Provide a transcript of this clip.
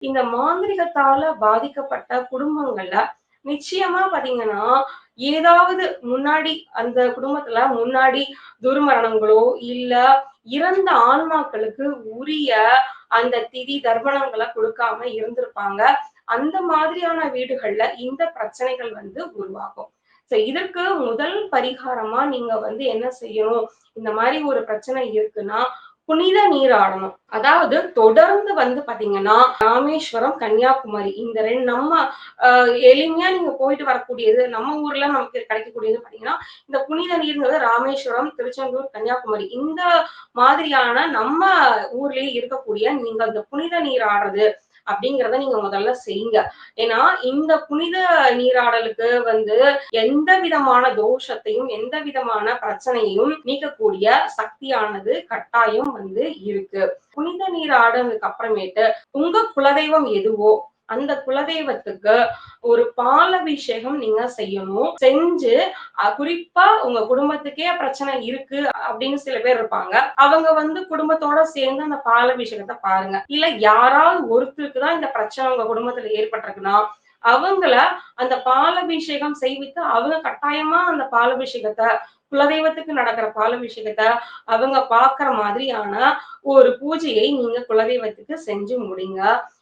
இந்த மாந்திரிகத்தால பாதிக்கப்பட்ட குடும்பங்கள்ல நிச்சயமா பாத்தீங்கன்னா, ஏதாவது முன்னாடி அந்த குடும்பத்துல முன்னாடி துர்மரணங்களோ, இல்ல இறந்த ஆன்மாக்களுக்கு உரிய அந்த திதி தர்ப்பணங்கள குடுக்காம இருந்திருப்பாங்க. அந்த மாதிரியான வீடுகள்ல இந்த பிரச்சனைகள் உருவாகும். இதற்கு முதல் பரிகாரமா நீங்க என்ன செய்யணும்? இந்த மாரி ஒரு பிரச்சனை இருக்குன்னா, புனித நீராடணும். அதாவது தொடர்ந்து பாத்தீங்கன்னா, ராமேஸ்வரம், கன்னியாகுமரி இந்த 2 நம்ம எளிமையா நீங்க போயிட்டு வரக்கூடியது, நம்ம ஊர்ல நமக்கு கிடைக்கக்கூடியது பாத்தீங்கன்னா, இந்த புனித நீர்ங்கிறது ராமேஸ்வரம், திருச்செந்தூர், கன்னியாகுமரி இந்த மாதிரியான நம்ம ஊர்லயே இருக்கக்கூடிய நீங்க அந்த புனித நீர் ஆடுறது அப்படிங்கிறத நீங்க முதல்ல செய்யுங்க. ஏன்னா, இந்த புனித நீராடலுக்கு எந்த விதமான தோஷத்தையும், எந்த விதமான பிரச்சனையையும் நீக்கக்கூடிய சக்தியானது கட்டாயம் இருக்கு. புனித நீர் ஆடுனதுக்கு அப்புறமேட்டு உங்க குலதெய்வம் எதுவோ அந்த குலதெய்வத்துக்கு ஒரு பால் அபிஷேகம் நீங்க செய்யணும். செஞ்சு குறிப்பா உங்க குடும்பத்துக்கே பிரச்சனை இருக்கு அப்படின்னு சில பேர் இருப்பாங்க. அவங்க குடும்பத்தோட சேர்ந்து அந்த பால் அபிஷேகத்த பாருங்க. இல்ல யாராவது ஒருத்தருக்கு தான் இந்த பிரச்சனை உங்க குடும்பத்துல ஏற்பட்டிருக்குன்னா, அவங்கள அந்த பாலபிஷேகம் செய்வித்து அவங்க கட்டாயமா அந்த பாலபிஷேகத்த குலதெய்வத்துக்கு நடக்கிற பாலபிஷேகத்த அவங்க பாக்குற மாதிரியான ஒரு பூஜையை நீங்க குலதெய்வத்துக்கு செஞ்சு முடிங்க.